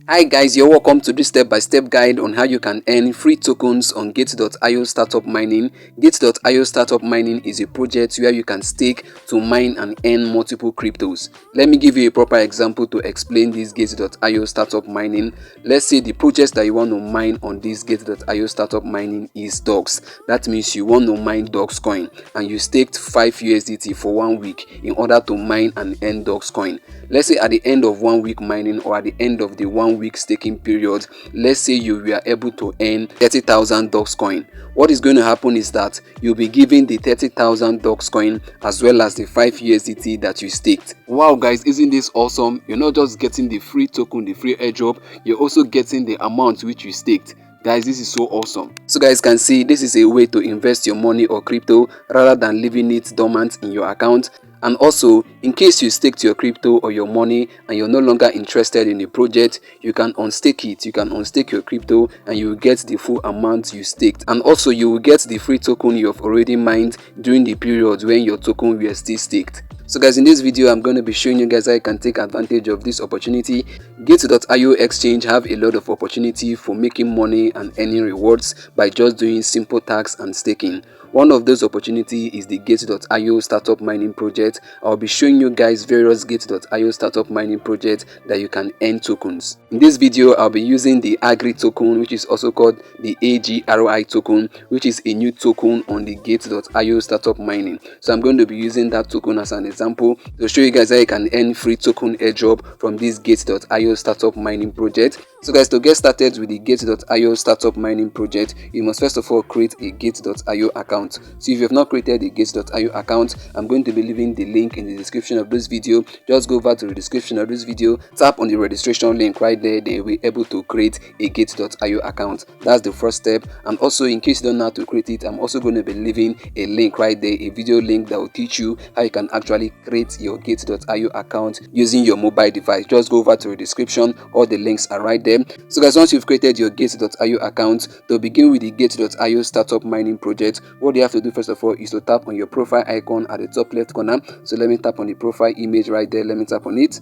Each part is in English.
Hi guys, you're welcome to this step-by-step guide on how you can earn free tokens on Gate.io startup mining. Gate.io startup mining is a project where you can stake to mine and earn multiple cryptos. Let me give you a proper example to explain this Gate.io startup mining. Let's say the project that you want to mine on this Gate.io startup mining is Dogs. That means you want to mine Dogs coin and you staked 5 USDT for 1 week in order to mine and earn Dogs coin. Let's say at the end of 1 week mining or at the end of the 1 week staking period, let's say you were able to earn 30,000 Dogs coin. What is going to happen is that you'll be given the 30,000 Dogs coin as well as the 5 USDT that you staked. Wow guys, isn't this awesome? You're not just getting the free token, the free airdrop, you're also getting the amount which you staked. Guys, this is so awesome. So guys can see this is a way to invest your money or crypto rather than leaving it dormant in your account. And also, in case you stake to your crypto or your money and you're no longer interested in the project, you can unstake it. You can unstake your crypto and you will get the full amount you staked. And also, you will get the free token you have already mined during the period when your token were still staked. So guys, in this video I'm going to be showing you guys how you can take advantage of this opportunity. Gate.io exchange have a lot of opportunity for making money and earning rewards by just doing simple tasks and staking. One of those opportunities is the Gate.io startup mining project. I'll be showing you guys various Gate.io startup mining projects that you can earn tokens. In this video I'll be using the AGRI token, which is also called the AGRI token, which is a new token on the Gate.io startup mining. So I'm going to be using that token as an example to show you guys how you can earn free token airdrop from this Gate.io startup mining project. So guys, to get started with the Gate.io startup mining project, you must first of all create a Gate.io account. So if you have not created a Gate.io account, I'm going to be leaving the link in the description of this video. Just go over to the description of this video, tap on the registration link right there, then you'll be able to create a Gate.io account. That's the first step. And also, in case you don't know how to create it, I'm also going to be leaving a link right there, a video link that will teach you how you can actually create your Gate.io account using your mobile device. Just go over to the description, all the links are right there. So guys, once you've created your Gate.io account, to begin with the Gate.io startup mining project, what you have to do first of all is to tap on your profile icon at the top left corner. So let me tap on the profile image right there. Let me tap on it.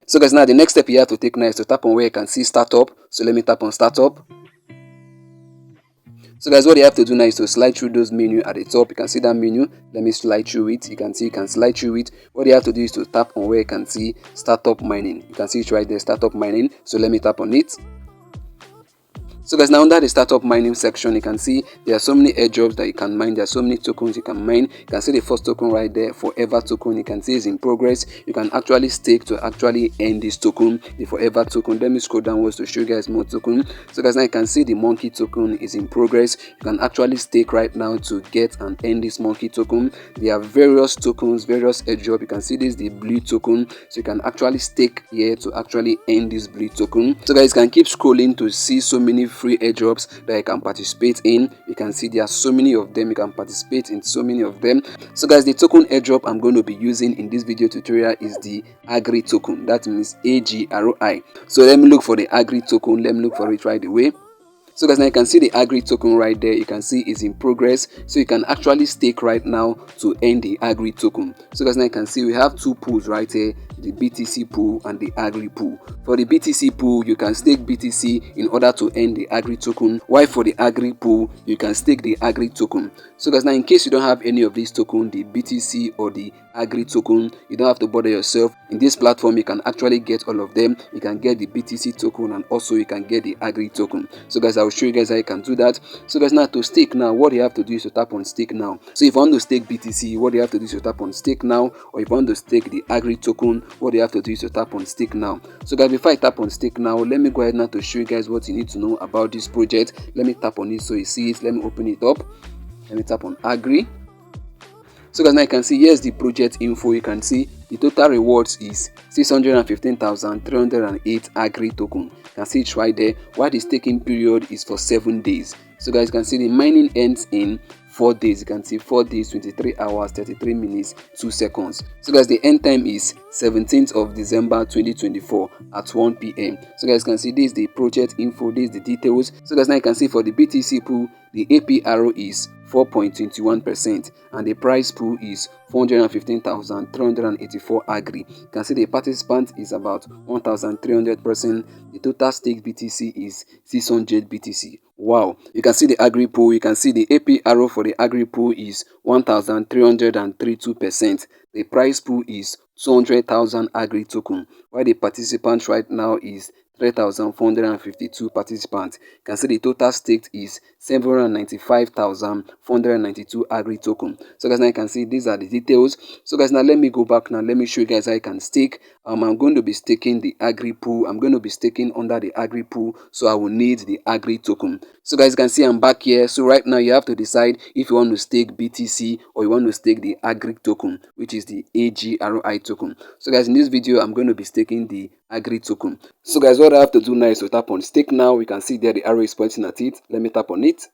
So guys, now the next step you have to take now is to tap on where you can see startup. So let me tap on startup. So guys, what you have to do now is to slide through those menu at the top. You can see that menu. Let me slide through it. You can see you can slide through it. What you have to do is to tap on where you can see startup mining. You can see it right there, startup mining. So let me tap on it. So guys, now under the startup mining section, you can see there are so many airdrops that you can mine. There are so many tokens you can mine. You can see the first token right there, forever token. You can see it's in progress. You can actually stake to actually earn this token, the forever token. Let me scroll downwards to show you guys more token. So guys, now you can see the monkey token is in progress. You can actually stake right now to get and earn this monkey token. There are various tokens, various airdrops. You can see this, the blue token. So you can actually stake here to actually earn this blue token. So guys, you can keep scrolling to see so many free airdrops that you can participate in. You can see there are so many of them. You can participate in so many of them. So guys, the token airdrop I'm going to be using in this video tutorial is the AGRI token. That means AGRI. So let me look for the AGRI token. Let me look for it right away. So guys, now you can see the AGRI token right there. You can see it's in progress. So you can actually stake right now to earn the AGRI token. So guys, now you can see we have two pools right here, the BTC pool and the AGRI pool. For the BTC pool, you can stake BTC in order to earn the AGRI token, while for the AGRI pool, you can stake the AGRI token. So guys, now in case you don't have any of these tokens, the BTC or the AGRI token, you don't have to bother yourself. In this platform, you can actually get all of them. You can get the BTC token and also you can get the AGRI token. So guys, I will show you guys how you can do that. So guys, now to stake now, what you have to do is to tap on stake now. So if you want to stake BTC, what you have to do is to tap on stake now, or if you want to stake the AGRI token, what you have to do is to tap on stake now. So guys, before I tap on stake now, let me go ahead now to show you guys what you need to know about this project. Let me tap on it so you see it. Let me open it up. Let me tap on AGRI. So guys, now you can see here's the project info. You can see the total rewards is 615,308 AGRI token. You can see it right there, while the staking period is for 7 days. So guys, you can see the mining ends in 4 days. You can see 4 days, 23 hours, 33 minutes, 2 seconds. So guys, the end time is 17th of December 2024 at 1 p.m. So guys, you can see this is the project info, this is the details. So guys, now you can see for the BTC pool, the APR is 4.21%, and the price pool is 415,384 AGRI. You can see the participant is about 1,300 person. The total stake BTC is 600 BTC. Wow, you can see the AGRI pool. You can see the APR for the AGRI pool is 1,332%. The price pool is 200,000 AGRI token, while the participant right now is 3,452 participants. You can see the total staked is 795,492 AGRI token. So guys, now you can see these are the details. So guys, now let me go back now. Let me show you guys how you can stake. I'm going to be staking the AGRI pool. I'm going to be staking under the AGRI pool, so I will need the AGRI token. So guys, you can see I'm back here. So right now you have to decide if you want to stake BTC or you want to stake the AGRI token, which is the AGRI token. So guys, in this video I'm going to be staking the AGRI token. So guys, what I have to do now is to tap on stake now. We can see there the arrow is pointing at it. Let me tap on it.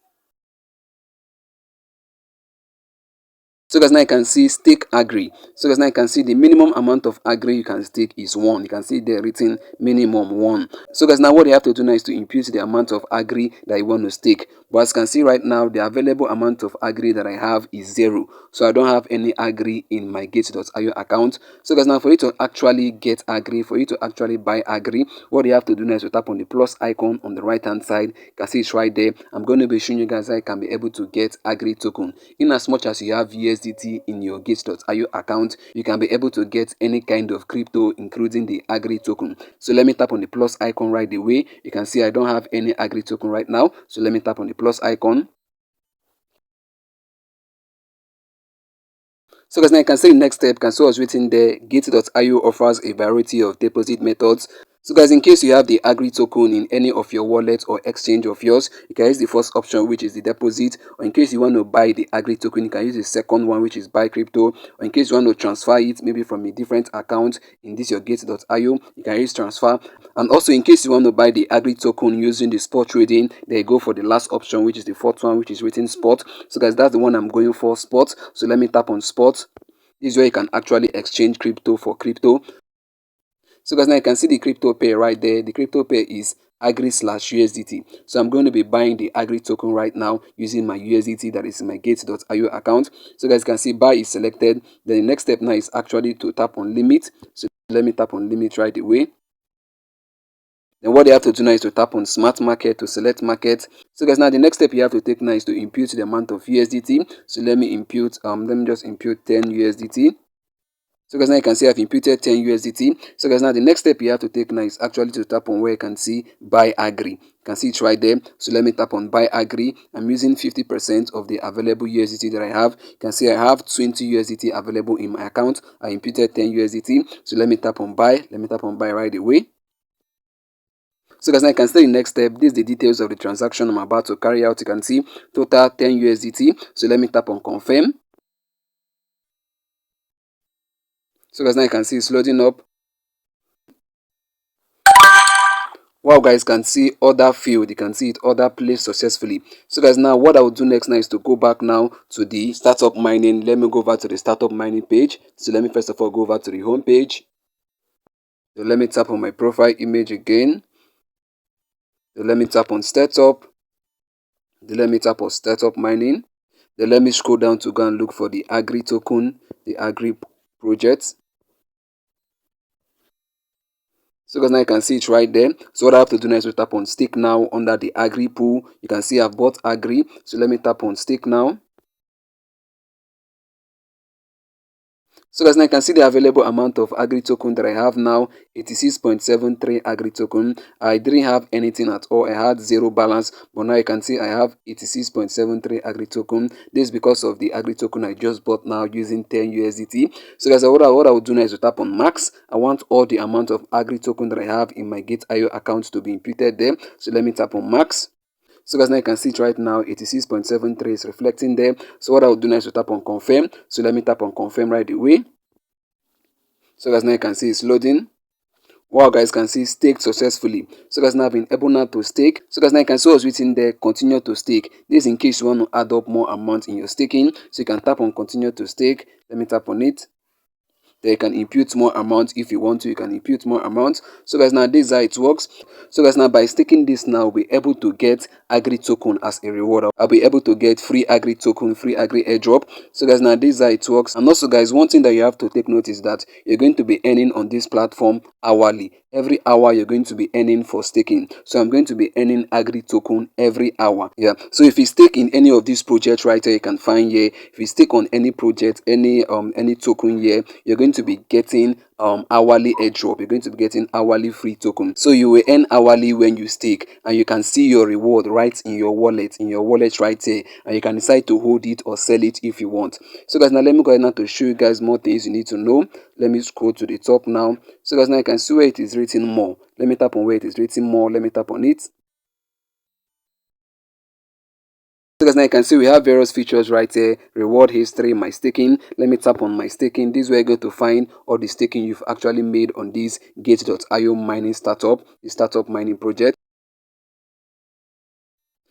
So guys, now you can see stake AGRI. So guys, now you can see the minimum amount of AGRI you can stake is 1. You can see there written minimum 1. So guys, now what you have to do now is to impute the amount of AGRI that you want to stake. But as you can see right now, the available amount of AGRI that I have is 0. So I don't have any AGRI in my gate.io account. So guys, now for you to actually get AGRI, for you to actually buy AGRI, what you have to do now is to tap on the plus icon on the right hand side. You can see it's right there. I'm going to be showing you guys how you can be able to get AGRI token. In as much as you have USDT in your gate.io account, you can be able to get any kind of crypto, including the AGRI token. So let me tap on the plus icon right away. You can see I don't have any AGRI token right now. So let me tap on the plus icon. So guys, now you can see the next step. You can see what's written there. Gate.io offers a variety of deposit methods. So guys, in case you have the AGRI token in any of your wallets or exchange of yours, you can use the first option, which is the deposit. Or in case you want to buy the AGRI token, you can use the second one, which is buy crypto. Or in case you want to transfer it maybe from a different account in this your gate.io, you can use transfer. And also in case you want to buy the AGRI token using the spot trading, there you go for the last option, which is the fourth one, which is written spot. So guys, that's the one I'm going for, spot. So let me tap on spot. This is where you can actually exchange crypto for crypto. So guys, now you can see the crypto pair right there. The crypto pair is AGRI/USDT. So I'm going to be buying the AGRI token right now using my USDT that is in my gate.io account. So guys, you can see buy is selected. Then the next step now is actually to tap on limit. So let me tap on limit right away. Then what you have to do now is to tap on smart market to select market. So guys, now the next step you have to take now is to impute the amount of USDT. So let me impute, let me just impute 10 USDT. So guys, now you can see I've imputed 10 USDT. So guys, now the next step you have to take now is actually to tap on where you can see buy AGRI. You can see it right there. So let me tap on buy AGRI. I'm using 50% of the available USDT that I have. You can see I have 20 USDT available in my account. I imputed 10 USDT. So let me tap on buy. Let me tap on buy right away. So guys, now you can see the next step. This is the details of the transaction I'm about to carry out. You can see total 10 USDT. So let me tap on confirm. So guys, now you can see it's loading up. Wow guys, can see order field. You can see it order placed successfully. So guys, now what I will do next now is to go back now to the startup mining. Let me go over to the startup mining page. So let me first of all go over to the home page. So let me tap on my profile image again. So let me tap on startup. Then let me tap on startup mining. Then let me scroll down to go and look for the AGRI token, the AGRI project. So guys, now you can see it right there. So what I have to do now is to tap on stake now under the AGRI pool. You can see I've bought AGRI. So let me tap on stake now. So guys, now you can see the available amount of AGRI token that I have now, 86.73 AGRI token. I didn't have anything at all. I had zero balance, but now you can see I have 86.73 AGRI token. This is because of the AGRI token I just bought now using 10 USDT. So guys, what I will do now is to tap on max. I want all the amount of AGRI token that I have in my Gate.io account to be imputed there. So let me tap on max. So guys, now you can see it right now, 86.73 is reflecting there. So what I will do now is to tap on confirm. So let me tap on confirm right away. So guys, now you can see it's loading. Wow guys, can see staked successfully. So guys, now I've been able now to stake. So guys, now you can see what's written there, continue to stake. This is in case you want to add up more amount in your staking. So you can tap on continue to stake. Let me tap on it. Then you can impute more amount. If you want to, you can impute more amount. So guys, now this is how it works. So guys, now by staking this now, we'll be able to get AGRI token as a reward. I'll be able to get free AGRI token, free AGRI airdrop. So guys, now this is how it works. And also guys, one thing that you have to take note is that you're going to be earning on this platform hourly. Every hour you're going to be earning for staking. So I'm going to be earning AGRI token every hour. Yeah. So if you stake in any of these projects right here, you can find here. If you stake on any project, any token here, you're going to be getting hourly airdrop. You're going to be getting hourly free token. So you will earn hourly when you stake, and you can see your reward right in your wallet, right here, and you can decide to hold it or sell it if you want. So guys, now let me go ahead now to show you guys more things you need to know. Let me scroll to the top now. So guys, now you can see where it is written more. Let me tap on where it is written more. Let me tap on it. So guys, now you can see we have various features right here. Reward history, my staking. Let me tap on my staking. This is where you're going to find all the staking you've actually made on this gate.io mining startup, the startup mining project.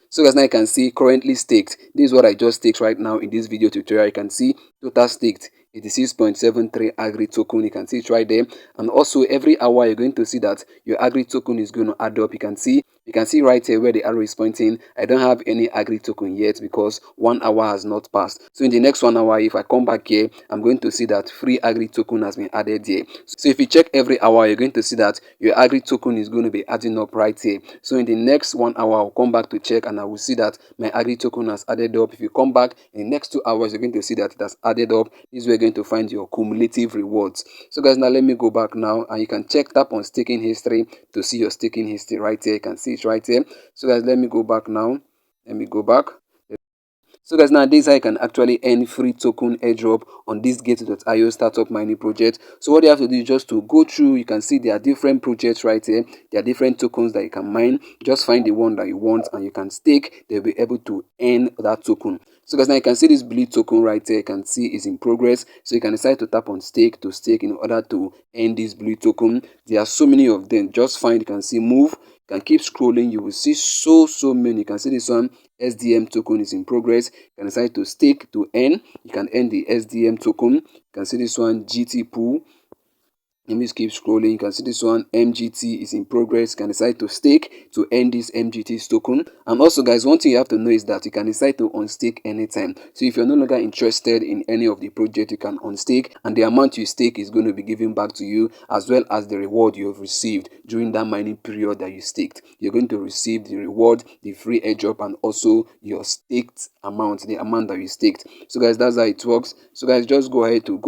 So guys, now you can see currently staked. This is what I just staked right now in this video tutorial. You can see total staked 86.73 AGRI token. You can see it right there. And also every hour you're going to see that your AGRI token is going to add up. You can see right here where the arrow is pointing. I don't have any AGRI token yet because 1 hour has not passed. So in the next 1 hour, if I come back here, I'm going to see that free AGRI token has been added here. So if you check every hour, you're going to see that your AGRI token is going to be adding up right here. So in the next 1 hour, I'll come back to check and I will see that my AGRI token has added up. If you come back in the next 2 hours, you're going to see that it has added up. This is where you're going to find your cumulative rewards. So guys, now let me go back now, and you can tap on staking history to see your staking history right here. You can see it right here. So guys, let me go back now. Let me go back. So guys, now this is how you can actually earn free token airdrop on this gate.io startup mining project. So what you have to do is just to go through. You can see there are different projects right here. There are different tokens that you can mine. Just find the one that you want and you can stake. They'll be able to earn that token. So guys, now you can see this blue token right here. You can see it's in progress. So you can decide to tap on stake to stake in order to earn this blue token. There are so many of them. Just find, you can see move. You can keep scrolling. You will see so many. You can see this one. SDM token is in progress. You can decide to stake to earn. You can earn the SDM token. You can see this one, GT pool. Let me just keep scrolling. You can see this one, MGT is in progress. You can decide to stake to earn this MGT token. And also guys, one thing you have to know is that you can decide to unstake anytime. So if you're no longer interested in any of the project, you can unstake, and the amount you stake is going to be given back to you, as well as the reward you have received during that mining period that you staked. You're going to receive the reward, the free airdrop, and also your staked amount, the amount that you staked. So guys, that's how it works. So guys, just go ahead to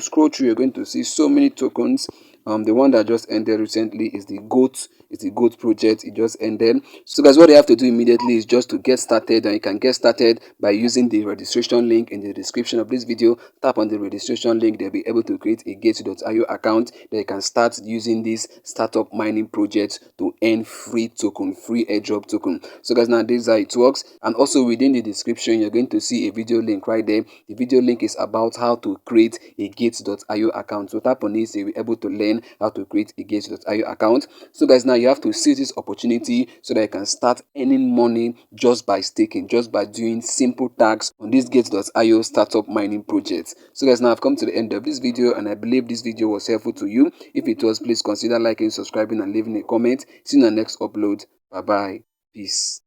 scroll through. You're going to see so many tokens. The one that just ended recently is the GOAT. It's the GOAT project. It just ended. So guys, what you have to do immediately is just to get started, and you can get started by using the registration link in the description of this video. Tap on the registration link. They'll be able to create a gate.io account that you can start using this startup mining project to earn free token, free airdrop token. So guys, now this is how it works. And also within the description, you're going to see a video link right there. The video link is about how to create a gate.io account. So tap on this, you'll be able to learn how to create a gate.io account. So guys, now you have to seize this opportunity so that you can start earning money just by staking, just by doing simple tasks on this gate.io startup mining project. So guys, now I've come to the end of this video, and I believe this video was helpful to you. If it was, please consider liking, subscribing, and leaving a comment. See you in the next upload. Bye bye. Peace.